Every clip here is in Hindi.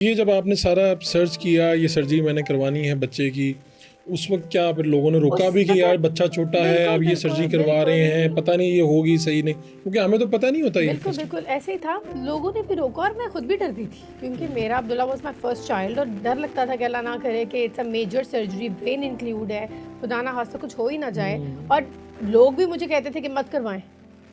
ये जब आपने सारा सर्च किया, ये सर्जरी मैंने करवानी है बच्चे की, उस वक्त क्या फिर लोगों ने रोका भी कि यार बच्चा छोटा है, आप ये सर्जरी करवा रहे हैं, पता नहीं ये होगी सही नहीं, क्योंकि हमें तो पता नहीं होता ये। बिल्कुल बिल्कुल ऐसे ही था, लोगों ने भी रोका और मैं खुद भी डरती थी क्योंकि मेरा Abdullah was my first child और डर लगता था कि अल्लाह ना करे कि it's a major surgery, brain include है, खुदा ना खास्ता कुछ हो ही ना जाए। और लोग भी मुझे कहते थे कि मत करवाएं,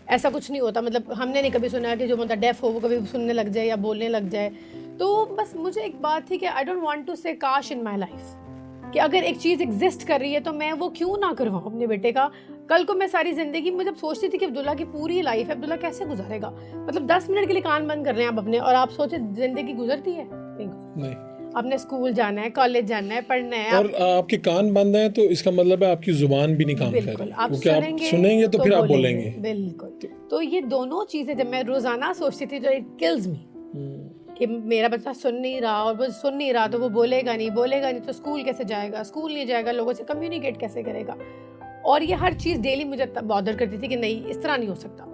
ऐसा कुछ नहीं होता, मतलब हमने नहीं कभी सुना कि जो मतलब डेफ हो वो कभी सुनने लग जाए या बोलने लग जाए। तो बस मुझे एक बात थी कि आई डोंट वांट टू से काश इन माय लाइफ कि अगर एक चीज़ एग्जिस्ट कर रही है तो मैं वो क्यों ना करवाऊँ अपने बेटे का। कल को मैं सारी ज़िंदगी में जब सोचती थी कि अब्दुल्ला की पूरी लाइफ है, अब्दुल्ला कैसे गुजारेगा, मतलब 10 मिनट के लिए कान बंद कर रहे हैं आप अपने और आप सोचे ज़िंदगी गुजरती है? नहीं। आपने स्कूल जाना है, कॉलेज जाना है, पढ़ना है, और आपके कान बंद हैं तो इसका मतलब है आपकी जुबान भी नहीं काम कर रही, आप सुनेंगे तो फिर आप बोलेंगे। बिल्कुल। तो ये दोनों चीज़ें जब मैं रोज़ाना सोचती थी तो इट किल्स मी कि मेरा बच्चा सुन नहीं रहा, और वो सुन नहीं रहा तो वो बोलेगा नहीं तो स्कूल कैसे जाएगा, स्कूल नहीं जाएगा, लोगों से कम्युनिकेट कैसे करेगा। और ये हर चीज़ डेली मुझे बॉदर करती थी कि नहीं इस तरह नहीं हो सकता।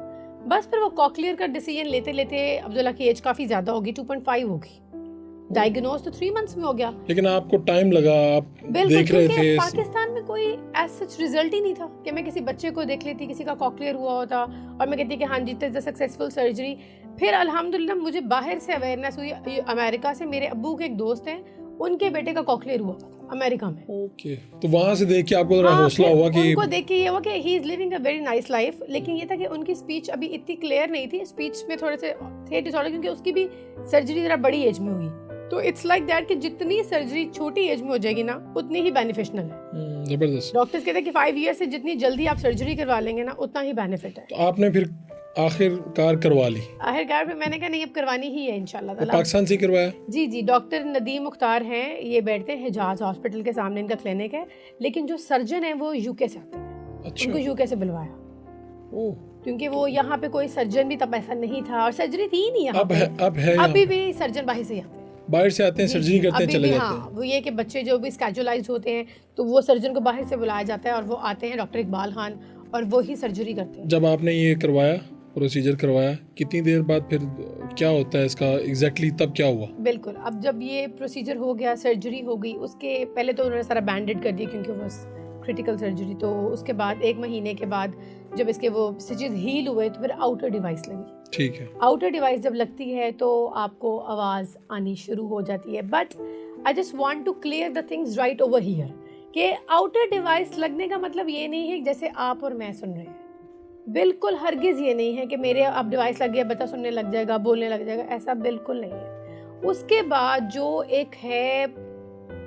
बस फिर वो कॉक्लियर का डिसीजन लेते लेते अब्दुल्ला की एज काफ़ी ज़्यादा होगी, 2.5 होगी, डायग्नोज तो 3 months में हो गया। लेकिन आपको टाइम लगा, आप देख रहे थे। पाकिस्तान में कोई एज सच रिजल्ट ही नहीं था कि मैं किसी बच्चे को देख लेती, किसी का कॉक्लियर हुआ होता और मैं कहती कि हाँ जी it is a successful surgery. फिर अल्हम्दुलिल्लाह मुझे बाहर से अवेयरनेस हुई, अमेरिका से मेरे अब्बू के एक दोस्त हैं, उनके बेटे का कॉक्लियर हुआ था अमेरिका में। ओके, तो वहाँ से देख के आपको जरा हौसला हुआ कि उनको देख के ये हुआ कि he is living a very nice life. लेकिन ये था कि उनकी स्पीच अभी इतनी क्लियर नहीं थी, स्पीच में थोड़े से थे डिसऑर्डर क्योंकि उसकी भी सर्जरी जरा बड़ी एज में हुई। तो इट्स लाइक दैट कि जितनी सर्जरी छोटी एज में हो जाएगी ना उतनी ही बेनिफिशियल है। जबरदस्त। डॉक्टर्स कहते हैं कि 5 years से जितनी जल्दी आप सर्जरी करवा लेंगे ना उतना ही बेनिफिट है। तो आपने फिर आखिरकार करवा ली? आखिरकार फिर मैंने कहा नहीं अब करवानी ही है इंशाल्लाह। तो पाकिस्तान से करवाया? जी, डॉक्टर नदीम मुख्तार हैं, ये बैठते हैं हिजाज हॉस्पिटल के सामने, इनका क्लिनिक है, लेकिन जो सर्जन है वो यूके से आते हैं। अच्छा। उनको यूके से बुलवाया क्योंकि वो यहाँ पे कोई सर्जन भी तब ऐसा नहीं था और सर्जरी थी नहीं यहाँ पे। अब है अभी भी सर्जन बाहर से आते हैं, बाहर से आते हैं, सर्जरी करते हैं, चले जाते हैं। वो ये कि बच्चे जो भी स्केजुलाइज्ड होते हैं तो वो सर्जन को बाहर से बुलाया जाता है और वो आते हैं, डॉक्टर इकबाल खान, और वो ही सर्जरी करते हैं। जब आपने ये करवाया, प्रोसीजर करवाया, कितनी देर बाद फिर क्या होता है इसका एग्जैक्टली, तब क्या हुआ? बिल्कुल, अब जब ये प्रोसीजर हो गया, सर्जरी हो गई, उसके पहले तो उन्होंने सारा बैंडेड कर दिया क्योंकि वो क्रिटिकल सर्जरी। तो उसके बाद 1 महीने के बाद जब इसके वो स्टिचेस हील हुए तो फिर आउटर डिवाइस लगी। ठीक है। आउटर डिवाइस जब लगती है तो आपको आवाज़ आनी शुरू हो जाती है। But I just want to clear the things right over here कि आउटर डिवाइस लगने का मतलब ये नहीं है जैसे आप और मैं सुन रहे हैं, बिल्कुल हरगिज़ ये नहीं है कि मेरे अब डिवाइस लग गया बच्चा सुनने लग जाएगा, बोलने लग जाएगा, ऐसा बिल्कुल नहीं है। उसके बाद जो एक है,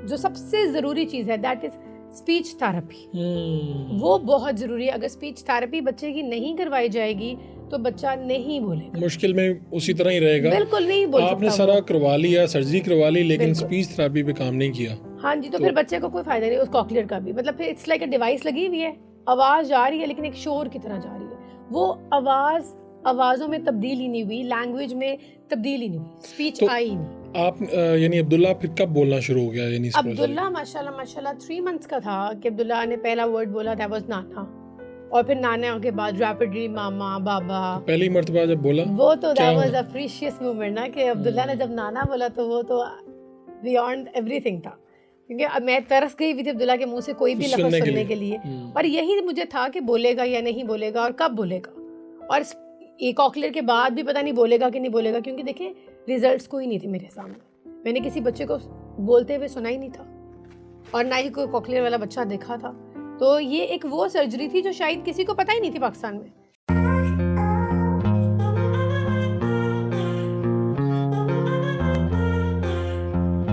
जो सबसे ज़रूरी चीज़ है, दैट इज़ स्पीच थेरेपी। वो बहुत ज़रूरी है। अगर स्पीच थेरेपी बच्चे की नहीं करवाई जाएगी तो बच्चा नहीं बोलेगा, मुश्किल में उसी तरह ही रहेगा, बिल्कुल नहीं बोल सकता। आपने सारा करवा लिया, सर्जरी करवा ली, लेकिन स्पीच थेरेपी पे काम नहीं किया। हाँ जी, तो फिर बच्चे को कोई फायदा नहीं उस कॉक्लियर का भी, मतलब फिर इट्स लाइक अ डिवाइस लगी हुई है, आवाज़ जा रही है लेकिन एक शोर की तरह जा रही है। वो आवाज़ों में तब्दीली नहीं हुई, लैंग्वेज में तब्दीली नहीं हुई, स्पीच आई नहीं। आप यानी अब्दुल्ला फिर कब बोलना शुरू हो गया? यानी अब्दुल्ला माशाल्लाह 3 months का था कि अब्दुल्ला ने पहला वर्ड बोला, दैट वाज नाना, और फिर नाना के बाद रैपिडली मामा, बाबा। तो पहली मर्तबा जब बोला वो तो that was a precious moment ना कि अब्दुल्ला ने जब नाना बोला तो वो तो बियॉन्ड एवरीथिंग था, क्योंकि अब मैं तरस गई भी थी अब्दुल्ला के मुंह से कोई भी लफ्ज़ सुनने के लिए। और यही मुझे था कि बोलेगा या नहीं बोलेगा और कब बोलेगा, और एक कॉक्लियर के बाद भी पता नहीं बोलेगा कि नहीं बोलेगा, क्योंकि देखें रिजल्ट्स कोई नहीं थे मेरे सामने, मैंने किसी बच्चे को बोलते हुए सुना ही नहीं था और ना ही कोई कॉक्लियर वाला बच्चा देखा था। तो ये एक वो सर्जरी थी जो शायद किसी को पता ही नहीं थी पाकिस्तान में।